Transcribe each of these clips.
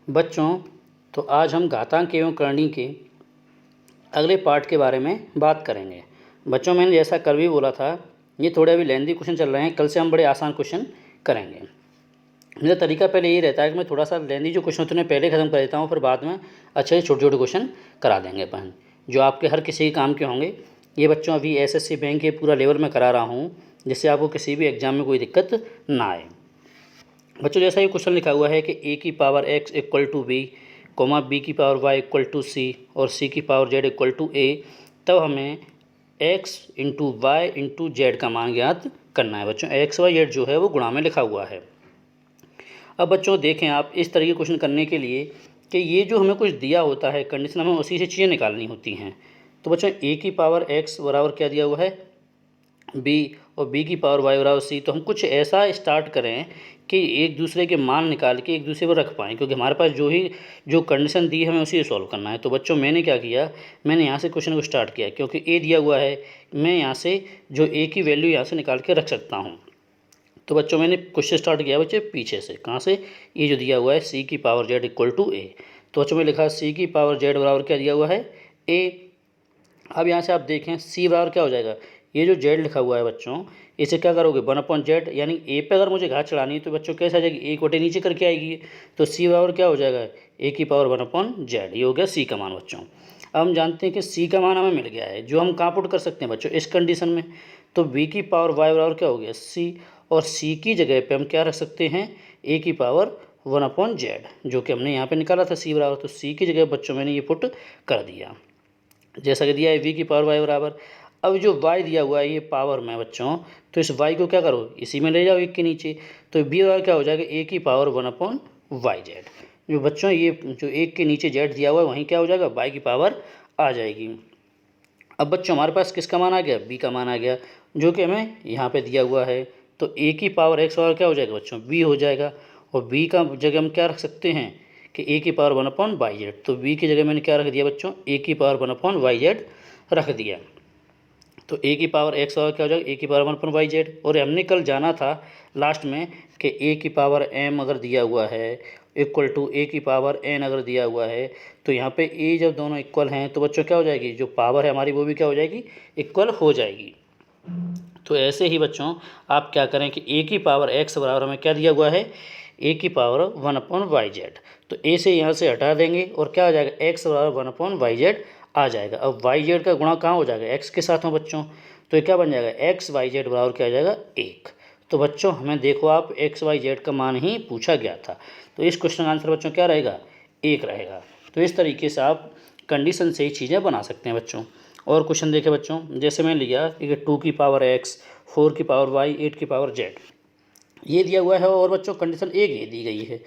बच्चों, तो आज हम घातांक एवं करणी के अगले पार्ट के बारे में बात करेंगे। बच्चों, मैंने जैसा कल भी बोला था, ये थोड़े अभी लेंदी क्वेश्चन चल रहे हैं। कल से हम बड़े आसान क्वेश्चन करेंगे। मेरा तरीका पहले यही रहता है कि मैं थोड़ा सा लेंदी जो क्वेश्चन होते हैं पहले ख़त्म कर देता हूँ, फिर बाद में अच्छे छोटे छोटे क्वेश्चन करा देंगे अपन, जो आपके हर किसी के काम के होंगे। ये बच्चों अभी एसएससी बैंक के पूरा लेवल में करा रहा हूँ, जिससे आपको किसी भी एग्जाम में कोई दिक्कत ना आए। बच्चों, जैसा ये क्वेश्चन लिखा हुआ है कि a की power x equal to B, comma b की power y equal to C और c की power z equal to a, तब हमें x into Y into Z का मान ज्ञात करना है। बच्चों, x y z जो है वो गुणा में लिखा हुआ है। अब बच्चों देखें आप, इस तरह के क्वेश्चन करने के लिए कि ये जो हमें कुछ दिया होता है कंडीशन, हमें उसी से चीज़ें निकालनी होती हैं। तो बच्चों a की पावर x बराबर क्या दिया हुआ है b, और b की पावर y बराबर c। तो हम कुछ ऐसा स्टार्ट करें कि एक दूसरे के मान निकाल के एक दूसरे पर रख पाएँ, क्योंकि हमारे पास जो कंडीशन दी है हमें उसी से सॉल्व करना है। तो बच्चों मैंने क्या किया, मैंने यहाँ से क्वेश्चन को स्टार्ट किया, क्योंकि a दिया हुआ है, मैं यहाँ से जो a की वैल्यू यहाँ से निकाल के रख सकता हूँ। तो बच्चों मैंने क्वेश्चन स्टार्ट किया बच्चे पीछे से, कहाँ से, ये जो दिया हुआ है c की power z equal to a। तो बच्चों में लिखा c की पावर z बराबर क्या दिया हुआ है a। अब यहाँ से आप देखें c बराबर क्या हो जाएगा, ये जो z लिखा हुआ है बच्चों, इसे क्या करोगे 1/z, यानी a पे अगर मुझे घात चढ़ानी है तो बच्चों कैसे आ जाएगी, एक बटे नीचे करके आएगी। तो c बराबर क्या हो जाएगा, a की पावर 1/z। ये हो गया c का मान। बच्चों अब हम जानते हैं कि c का मान हमें मिल गया है, जो हम कहाँ पुट कर सकते हैं बच्चों इस कंडीशन में। तो b की पावर y बराबर क्या हो गया c, और c की जगह पे हम क्या रख सकते हैं, a की पावर 1/z, जो कि हमने यहाँ पे निकाला था c बराबर। तो c की जगह बच्चों मैंने ये पुट कर दिया, जैसा कि दिया है v की पावर y बराबर। अब जो y दिया हुआ है ये पावर में बच्चों, तो इस y को क्या करो, इसी में ले जाओ एक के नीचे। तो b बराबर क्या हो जाएगा, a की पावर 1/yz। जो बच्चों ये जो एक के नीचे z दिया हुआ है वहीं क्या हो जाएगा, y की पावर आ जाएगी। अब बच्चों हमारे पास किसका मान आ गया, b का मान आ गया, जो कि हमें यहाँ पे दिया हुआ है। तो a की पावर x बराबर क्या हो जाएगा बच्चों, b हो जाएगा, और b का जगह हम क्या रख सकते हैं कि a की पावर 1/yz। तो b की जगह मैंने क्या रख दिया बच्चों, a की पावर 1/yz रख दिया। तो a की पावर x बराबर क्या हो जाएगा, a की पावर 1/yz। और हमने कल जाना था लास्ट में कि a की पावर m अगर दिया हुआ है इक्वल टू a की पावर n अगर दिया हुआ है, तो यहाँ पे a जब दोनों इक्वल हैं तो बच्चों क्या हो जाएगी, जो पावर है हमारी वो भी क्या हो जाएगी, इक्वल हो जाएगी। तो ऐसे ही बच्चों आप क्या करें कि a की पावर x बराबर हमें क्या दिया हुआ है, a की पावर 1/yz। तो a से यहाँ से हटा देंगे और क्या आ जाएगा, x बराबर 1/yz आ जाएगा। अब yz का गुणा कहाँ हो जाएगा, x के साथ में बच्चों। तो ये क्या बन जाएगा, x yz बराबर क्या आ जाएगा 1। तो बच्चों हमें देखो आप x yz का मान ही पूछा गया था, तो इस क्वेश्चन का आंसर बच्चों क्या रहेगा, 1 रहेगा। तो इस तरीके से आप कंडीशन से ही चीज़ें बना सकते हैं बच्चों। और क्वेश्चन देखें बच्चों, जैसे मैं लिया कि 2 की पावर x, 4 की पावर y, 8 की पावर z, ये दिया हुआ है। और बच्चों कंडीशन एक ये दी गई है,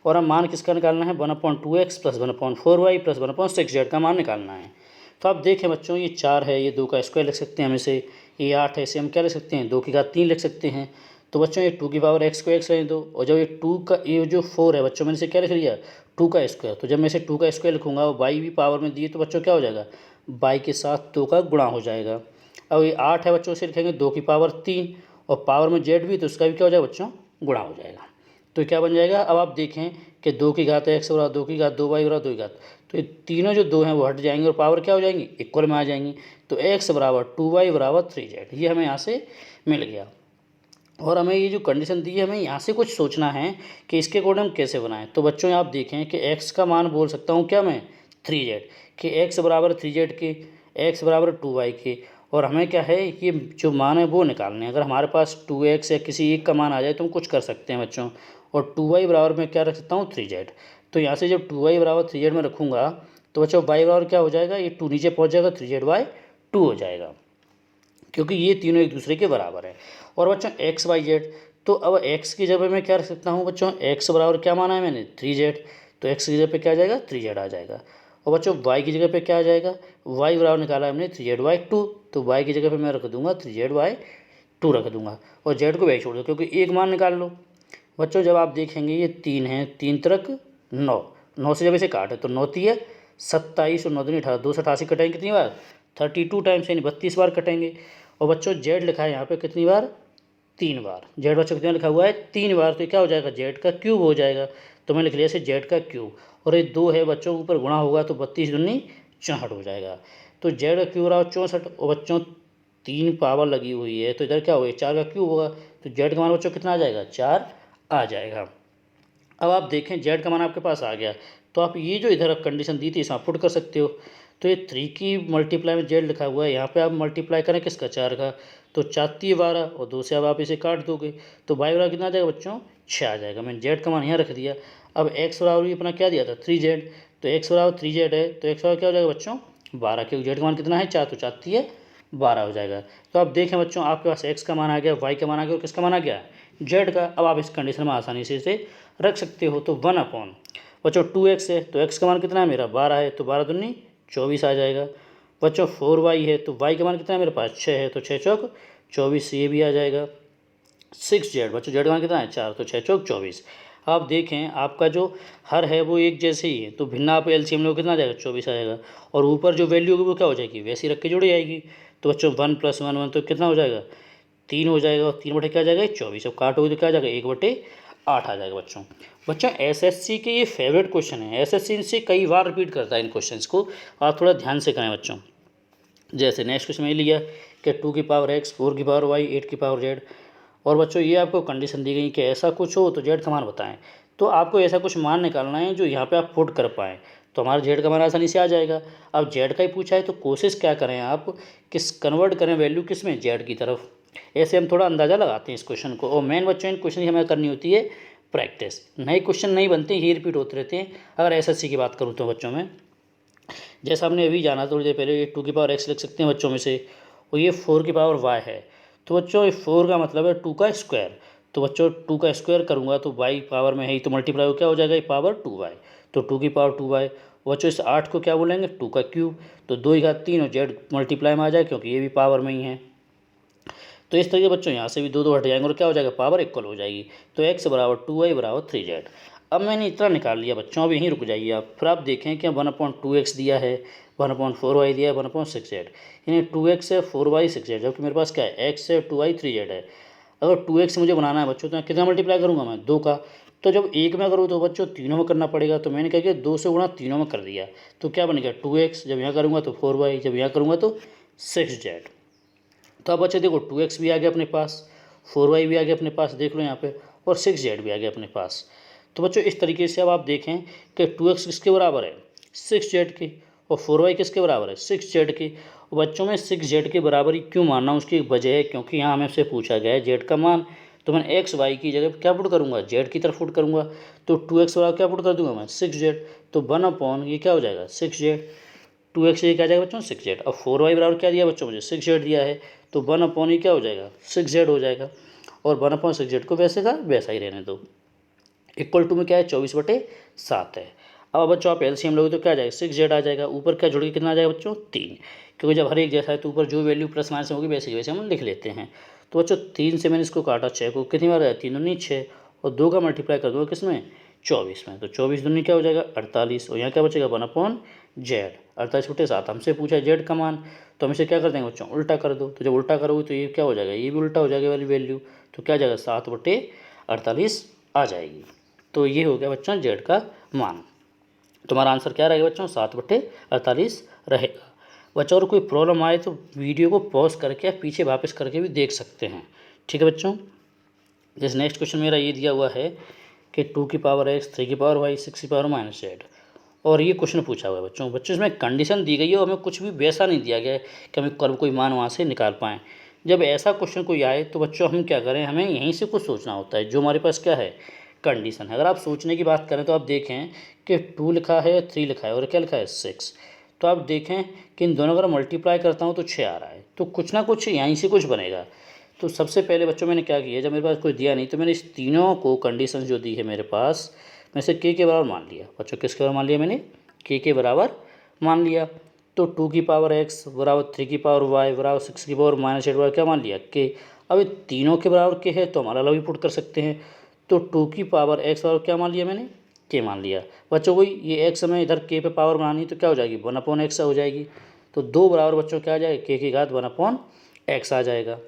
और हम मान किसका निकालना है, 1/2x plus 1/4y plus 1/6z का मान निकालना है। तो आप देखें बच्चों, ये 4 है, ये 2 का स्क्वायर लिख सकते हैं हम इसे, ये 8 है, इसे हम क्या लिख सकते हैं, 2 की घात 3 लिख सकते हैं। तो बच्चों ये 2 की पावर x को x रहने दो, और जब ये 2 का ये जो 4 है बच्चों मैंने इसे क्या लिख लिया, 2 का स्क्वायर। तो जब मैं इसे 2 का स्क्वायर लिखूंगा और y भी पावर में दिए तो बच्चों क्या हो जाएगा, y के साथ 2 का गुणा हो जाएगा। अब ये 8 है बच्चों, इसे लिखेंगे 2 की पावर 3, और पावर में z भी, तो उसका भी क्या हो जाएगा बच्चों, गुणा हो जाएगा। तो क्या बन जाएगा, अब आप देखें कि 2 की घात x बराबर 2 की घात 2y बराबर 2 की घात, तो ये तीनों जो 2 हैं वो हट जाएंगे और पावर क्या हो जाएंगी, इक्वल में आ जाएंगी। तो x बराबर 2y बराबर 3z, ये हमें यहाँ से मिल गया। और हमें ये जो कंडीशन दी है, हमें यहाँ से कुछ सोचना है कि इसके अकॉर्डिंग हम कैसे बनाएं। तो बच्चों आप देखें कि x का मान बोल सकता हूँ क्या मैं, 3z, कि x बराबर 3z के, x बराबर 2y के, और हमें क्या है, ये जो मान है वो निकालने हैं। अगर हमारे पास 2x या किसी एक का मान आ जाए तो हम कुछ कर सकते हैं बच्चों। और 2y बराबर मैं क्या रख सकता हूँ, 3z। तो यहाँ से जब 2y बराबर 3z में रखूँगा तो बच्चों y बराबर क्या हो जाएगा, ये 2 नीचे पहुँच जाएगा, 3z 2 हो जाएगा, क्योंकि ये तीनों एक दूसरे के बराबर है। और बच्चों एक्स वाई जेड, तो अब x की जगह मैं क्या रख सकता हूँ बच्चों, x बराबर क्या माना है मैंने, 3z। तो x की जगह पे क्या आ जाएगा, 3z आ जाएगा। और बच्चों y की जगह पे क्या आ जाएगा, y बराबर निकाला हमने 3z/2, तो y की जगह पे मैं रख दूंगा 3z/2 रख दूंगा, और z को वही छोड़ दो क्योंकि एक मान निकाल लो। बच्चों जब आप देखेंगे ये 3 है, 3 तरक 9, 9 से जब इसे काटे तो 9 3 है 27 और 9 दूनी 18, 288 कटेंगे कितनी बार, 32 टाइम्स, यानी 32 बार कटेंगे। और बच्चों जेड लिखा है यहाँ पे कितनी बार, 3 बार। जेड बच्चों कितना लिखा हुआ है 3 बार, तो क्या हो जाएगा जेड का क्यूब हो जाएगा। तो मैं लिख लिया इसे जेड का क्यूब। और ये 2 है बच्चों ऊपर गुणा होगा तो 32 दूनी 64 हो जाएगा। तो जेड का क्यूब रहा 64 और बच्चों 3 पावर लगी हुई है तो इधर क्या होगा 4 का क्यूब होगा। तो जेड का मान बच्चों कितना आ जाएगा 4 आ जाएगा। अब आप देखें जेड का मान आपके पास आ गया तो आप ये जो इधर कंडीशन दी थी इसमें आप पुट कर सकते हो। तो ये 3 की मल्टीप्लाई में जेड लिखा हुआ है, यहाँ पे आप मल्टीप्लाई करें किसका 4 का, तो 4 12 और 2 से अब आप इसे काट दोगे तो बाई बराबर कितना आ जाएगा बच्चों 6 आ जाएगा। मैंने जेड का मान यहाँ रख दिया। अब एक्स बराबर भी अपना क्या दिया था 3z, तो एक्स बराबर 3z है तो एक्स बराबर क्या हो जाएगा बच्चों 12, क्योंकि जेड का मान कितना है 4, तो 4 3 12 हो जाएगा। तो आप देखें बच्चों आपके पास एक्स का मान आ गया, वाई का मान आ गया और किसका मान आ गया जेड का। अब आप इस कंडीशन में आसानी से इसे रख सकते हो। तो 1 अपॉन बच्चों 2x है तो x का मान कितना है मेरा 12 है तो 12 दूनी 24 आ जाएगा। बच्चों 4y है तो y का मान कितना है मेरे पास 6 है तो 6 चौक 24 ये भी आ जाएगा। 6z बच्चों जेड का मान कितना है 4 तो 6 चौक 24। आप देखें आपका जो हर है वो एक जैसे ही है तो भिन्न आप एलसीएम लोग कितना आ जाएगा 24 आ जाएगा। और ऊपर जो वैल्यू होगी वो क्या हो जाएगी वैसी रख के जोड़ी जाएगी। तो बच्चों 1 + 1 1 तो कितना हो जाएगा 3 हो जाएगा और 3 बटे क्या आ जाएगा 24। अब काटोगे तो क्या आ जाएगा 1/8 आ जाएगा। बच्चों एसएससी के ये फेवरेट क्वेश्चन है, एसएससी इनसे कई बार रिपीट करता है इन क्वेश्चंस को, आप थोड़ा ध्यान से करें बच्चों। जैसे नेक्स्ट क्वेश्चन में लिया कि 2 की पावर x 4 की पावर y 8 की पावर z। और बच्चों ये आपको कंडीशन दी गई कि ऐसा कुछ हो तो जेड का मान बताएं। तो आपको ऐसा कुछ मान निकालना है जो यहाँ पे आप पुट कर पाएँ तो हमारा जेड का मान आसानी से आ जाएगा। अब जेड का ही पूछा है तो कोशिश क्या करें आप किस कन्वर्ट करें वैल्यू किस में जेड की तरफ। ऐसे हम थोड़ा अंदाज़ा लगाते हैं इस क्वेश्चन को। और मेन बच्चों इन क्वेश्चन की हमें करनी होती है प्रैक्टिस, नए क्वेश्चन नहीं बनते ये रिपीट होते रहते हैं। अगर एसएससी की बात करूँ तो बच्चों में जैसा हमने अभी जाना थोड़ी देर पहले, ये 2 की पावर x लिख सकते हैं बच्चों में से और ये 4 की पावर y है। तो बच्चों ये 4 का मतलब है 2 का स्क्वायर, तो बच्चों 2 का स्क्वायर करूँगा तो y पावर में है ही तो मल्टीप्लाई क्या हो जाएगा ये पावर 2y, तो 2 की पावर 2y। बच्चों इस 8 को क्या बोलेंगे 2 का क्यूब, तो 2 घात 3 और जेड मल्टीप्लाई में आ जाए क्योंकि ये भी पावर में ही है। तो इस तरीके बच्चों यहाँ से भी 2 2 हट जाएंगे और क्या हो जाएगा पावर इक्वल हो जाएगी। तो x बराबर 2y बराबर 3z। अब मैंने इतना निकाल लिया बच्चों, अब यहीं रुक जाइए आप। फिर आप देखें कि 1/2x दिया है 1/4y दिया है 1/6z, यानी 2x है 4y 6z, जबकि मेरे पास क्या है x है 2y 3z है। अगर 2x मुझे बनाना है बच्चों तो कितना मल्टीप्लाई करूँगा मैं 2 का, तो जब एक में करूँ तो बच्चों तीनों में करना पड़ेगा। तो मैंने क्या किया 2 से गुणा तीनों में कर दिया तो क्या बनेगा 2x, जब यहाँ करूँगा तो 4y, जब यहाँ करूँगा तो 6z। तो अब बच्चे देखो 2x भी आ गया अपने पास, 4y भी आ गया अपने पास, देख लो यहाँ पे, और 6z भी आ गया अपने पास। तो बच्चों इस तरीके से अब आप देखें कि 2x किसके बराबर है 6z के और 4y किसके बराबर है 6z के। और बच्चों में 6z के बराबर ही क्यों मानना उसकी एक वजह है, क्योंकि यहाँ हमें से पूछा गया है z का मान, तो मैं x y की जगह क्या पुट करूँगा z की तरफ पुट करूँगा। तो 2x बराबर क्या पुट कर दूंगा मैं 6z, तो 1/, ये क्या हो जाएगा 6z, 2x ये क्या जाएगा बच्चों 6z। अब 4y बराबर क्या दिया बच्चों मुझे 6z दिया है तो 1/, ये क्या हो जाएगा 6z हो जाएगा। और 1/6z को वैसे का वैसा ही रहने दो। इक्वल टू में क्या है 24/7 है। अब बच्चों आप एलसीएम लोगे तो क्या आ जाएगा 6z आ जाएगा, ऊपर क्या जुड़ के कितना आ जाएगा बच्चों 3, क्योंकि जब हर एक जैसा है तो ऊपर जो वैल्यू प्लस माइनस होगी वैसे वैसे हम लिख लेते हैं। तो बच्चों 3 से मैंने इसको काटा 6 को, कितनी बार आया 3 दूनी 6 और 2 का मल्टीप्लाई कर दूँगा किस में 24 में, तो 24 दूनी क्या हो जाएगा 48 और यहाँ क्या बचेगा 1/z। 48/7 हमसे पूछा है जेड का मान, तो हम इसे क्या कर देंगे बच्चों उल्टा कर दो। तो जब उल्टा करोगे तो ये क्या हो जाएगा ये भी उल्टा हो जाएगा वाली वैल्यू, तो क्या जाएगा 7/48 आ जाएगी। तो ये हो गया बच्चों जेड का मान। तुम्हारा आंसर क्या रहेगा बच्चों 7/48 रहेगा। बच्चों अगर कोई प्रॉब्लम आए तो वीडियो को पॉज करके या पीछे वापस करके भी देख सकते हैं, ठीक है बच्चों। जैसे नेक्स्ट क्वेश्चन मेरा ये दिया हुआ है कि 2 की पावर x 3 की पावर y 6 की पावर -z, और ये क्वेश्चन पूछा हुआ है बच्चों। बच्चों इसमें कंडीशन दी गई है और हमें कुछ भी वैसा नहीं दिया गया है कि हमें कर्व कोई मान वहाँ से निकाल पाएँ। जब ऐसा क्वेश्चन कोई आए तो बच्चों हम क्या करें, हमें यहीं से कुछ सोचना होता है जो हमारे पास क्या है कंडीशन है। अगर आप सोचने की बात करें तो आप देखें कि 2 लिखा है 3 लिखा है और क्या लिखा है 6, तो आप देखें कि इन दोनों अगर मल्टीप्लाई करता हूँ तो 6 आ रहा है, तो कुछ ना कुछ यहीं से कुछ बनेगा। तो सबसे पहले बच्चों मैंने क्या किया, जब मेरे पास कोई दिया नहीं तो मैंने इस तीनों को कंडीशन जो दी है मेरे पास मैं इसे के बराबर मान लिया। बच्चों किसके बराबर मान लिया मैंने के बराबर मान लिया। तो 2 की पावर x बराबर 3 की पावर y बराबर 6 की पावर -8 बराबर क्या मान लिया के। अब ये तीनों के बराबर के है तो हमारा अलग भी पुट कर सकते हैं। तो 2 की पावर x बराबर क्या मान लिया मैंने के मान लिया। बच्चों को ये x हमें इधर के पे पावर बनानी तो क्या हो जाएगी 1/x हो जाएगी। तो 2 बराबर बच्चों क्या आ जाएगा के की घात 1/x आ जाएगा।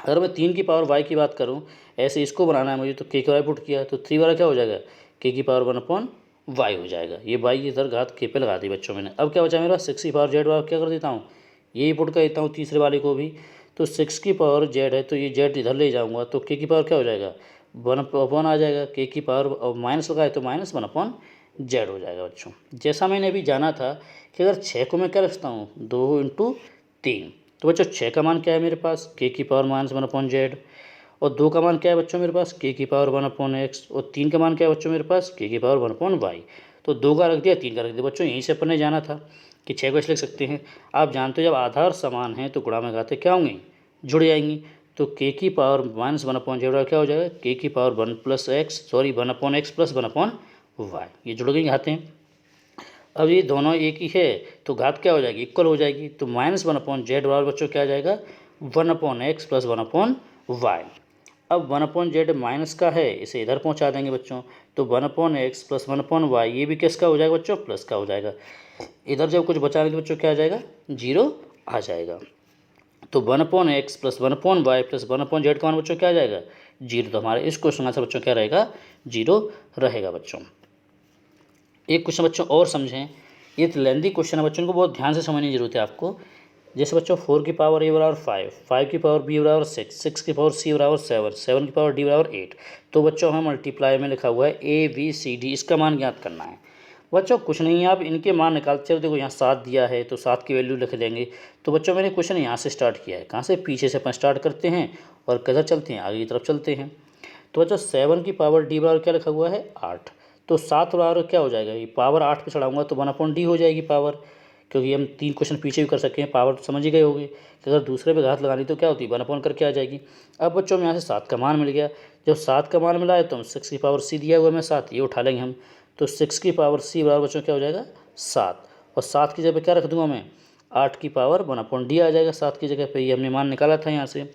अगर मैं 3 की पावर y की बात करूँ, ऐसे इसको बनाना है मुझे, तो k का y पुट किया तो 3 वाला क्या हो जाएगा, k की पावर 1/y हो जाएगा। ये y की इधर घात k पे लगा दी बच्चों मैंने। अब क्या बचा मेरे पास 6 की पावर z वाला क्या कर देता हूँ, यही पुट कर देता हूँ तीसरे वाले को भी। तो 6 की पावर z है तो ये z इधर ले जाऊँगा तो k की पावर क्या हो जाएगा 1/, आ जाएगा। k की पावर माइनस लगाए तो -1/z हो जाएगा बच्चों। जैसा मैंने अभी जाना था कि अगर 6 को मैं क्या रखता हूँ 2 × 3, तो बच्चों 6 का मान क्या है मेरे पास k की पावर -1/z, और 2 का मान क्या है बच्चों मेरे पास k की पावर 1/x, और 3 का मान क्या है बच्चों मेरे पास k की पावर 1/y। तो 2 का रख दिया, 3 का रख दिया बच्चों। यहीं से अपन ने जाना था कि 6 को ऐसे लिख सकते हैं। आप जानते हो जब आधार समान हैं तो गुणा में घातें क्या होंगी, जुड़ जाएंगी। तो k की पावर -1/z क्या हो जाएगा k की पावर 1x + 1/y, ये जुड़ गई घातें। अब ये दोनों एक ही है तो घात क्या हो जाएगी, इक्वल हो जाएगी। तो -1/z बराबर बच्चों क्या आ जाएगा 1/x + 1/y। अब 1/z माइनस का है, इसे इधर पहुंचा देंगे बच्चों, तो 1/x + 1/y ये भी किसका हो जाएगा बच्चों, प्लस का हो जाएगा। इधर जब कुछ बचा तो बच्चों क्या आ जाएगा 0 आ जाएगा। तो 1/x + 1/y + 1/z का मान बच्चों क्या आ जाएगा 0। तो हमारे इस क्वेश्चन आंसर बच्चों क्या रहेगा 0 रहेगा बच्चों। एक क्वेश्चन बच्चों और समझें, ये तो लेंदी क्वेश्चन है बच्चों को बहुत ध्यान से समझने की जरूरत है आपको। जैसे बच्चों 4 की पावर a बराबर 5, 5 की पावर b बराबर 6, 6 की पावर c बराबर 7, 7 की पावर d बराबर 8। तो बच्चों हमें मल्टीप्लाई में लिखा हुआ है a b c d, इसका मान ज्ञात करना है। बच्चों कुछ नहीं है, आप इनके मान निकालते हो। देखो यहाँ 7 दिया है तो 7 की वैल्यू लिख देंगे। तो बच्चों मैंने क्वेश्चन यहाँ से स्टार्ट किया है, कहाँ से, पीछे से अपन स्टार्ट करते हैं और किधर चलते हैं, आगे की तरफ चलते हैं। तो बच्चों 7 की पावर d बराबर क्या लिखा हुआ है 8, तो 7 बराबर क्या हो जाएगा, ये पावर 8 पे चढ़ाऊंगा तो 1/d हो जाएगी पावर, क्योंकि हम 3 क्वेश्चन पीछे भी कर सकते हैं। पावर तो समझ ही गए होंगे कि अगर दूसरे पे घात लगानी तो क्या होती है 1/, करके आ जाएगी। अब बच्चों में यहाँ से 7 का मान मिल गया। जब 7 का मान मिला है तो हम 6 की पावर c दिया हुआ है, मैं 7 ये उठा लेंगे हम। तो 6 की पावर c बराबर बच्चों क्या हो जाएगा 7, और 7 की जगह क्या रख दूंगा मैं 8 की पावर 1/d आ जाएगा 7 की जगह पे। ये हमने मान निकाला था यहाँ से।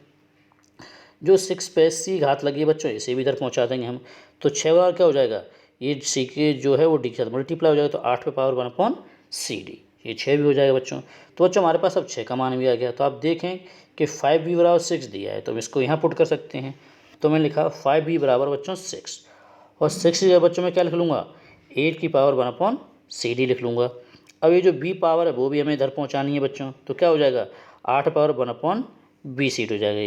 जो 6 पे c घात लगी है बच्चों, इसे भी इधर पहुँचा देंगे हम। तो 6 बार क्या हो जाएगा, ये c के जो है वो d के साथ मल्टीप्लाई हो जाएगा, तो 8 पे पावर 1/cd, ये 6 भी हो जाएगा बच्चों। तो बच्चों हमारे पास अब 6 का मान भी आ गया। तो आप देखें कि 5b बराबर 6 दिया है तो हम इसको यहाँ पुट कर सकते हैं। तो मैंने लिखा 5b बराबर बच्चों 6, और 6 की जगह बच्चों में क्या लिख लूँगा 8 की पावर 1/cd लिख लूँगा। अब ये जो b पावर है वो भी हमें इधर पहुँचानी है बच्चों, तो क्या हो जाएगा 8 पावर 1/bc हो जाएगा।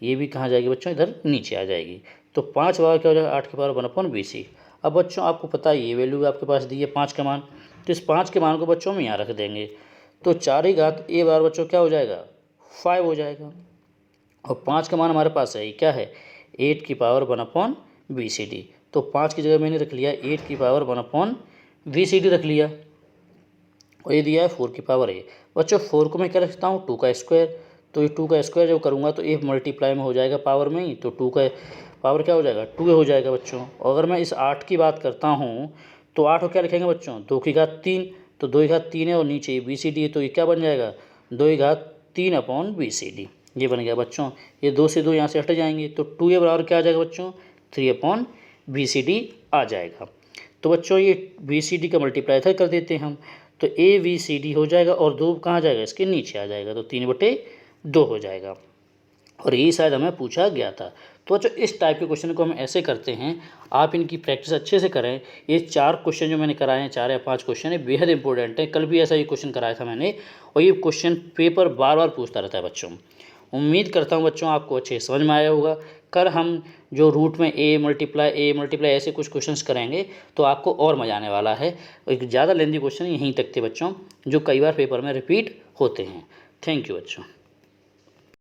ये भी कहाँ जाएगी बच्चों, इधर नीचे आ जाएगी। तो 5 बार क्या हो जाएगा 8 की पावर 1/bc। अब बच्चों आपको पता है ये वैल्यू आपके पास दी है 5 का मान, तो इस 5 के मान को बच्चों में यहाँ रख देंगे। तो 4 की घात a बार बच्चों क्या हो जाएगा 5 हो जाएगा, और 5 का मान हमारे पास है क्या है 8 की पावर 1/bcd। तो 5 की जगह मैंने रख लिया 8 की पावर 1/bcd रख लिया, और ये दिया है 4 की पावर a। बच्चों 4 को मैं क्या रखता हूँ 2 का स्क्वायर, तो ये 2 का स्क्वायर जब करूँगा तो ये मल्टीप्लाई में हो जाएगा पावर में ही, तो 2 का पावर क्या हो जाएगा 2 हो जाएगा बच्चों। और अगर मैं इस 8 की बात करता हूँ तो 8 को क्या लिखेंगे बच्चों 2 की घात 3, तो 2 की घात 3 है और नीचे ये BCD है, तो ये क्या बन जाएगा 2 की घात 3/BCD, ये बन गया बच्चों। ये 2 से 2 यहाँ से हट जाएंगे, तो 2a बराबर क्या आ जाएगा बच्चों 3/BCD आ जाएगा। तो बच्चों ये BCD का मल्टीप्लाई इधर कर देते हैं हम, तो ABCD हो जाएगा, और 2 कहाँ जाएगा इसके नीचे आ जाएगा, तो 3/2 हो जाएगा। और यही शायद हमें पूछा गया था। तो बच्चों इस टाइप के क्वेश्चन को हम ऐसे करते हैं, आप इनकी प्रैक्टिस अच्छे से करें। ये 4 क्वेश्चन जो मैंने कराए हैं 4 या 5 क्वेश्चन है बेहद इंपॉर्टेंट है। कल भी ऐसा ही क्वेश्चन कराया था मैंने, और ये क्वेश्चन पेपर बार बार पूछता रहता है बच्चों। उम्मीद करता हूँ बच्चों आपको अच्छे समझ में आया होगा। कल हम जो रूट में a मल्टीप्लाई ऐसे कुछ क्वेश्चंस करेंगे तो आपको और मज़ा आने वाला है। एक ज़्यादा लेंदी क्वेश्चन यहीं तक थे बच्चों, जो कई बार पेपर में रिपीट होते हैं। थैंक यू बच्चों।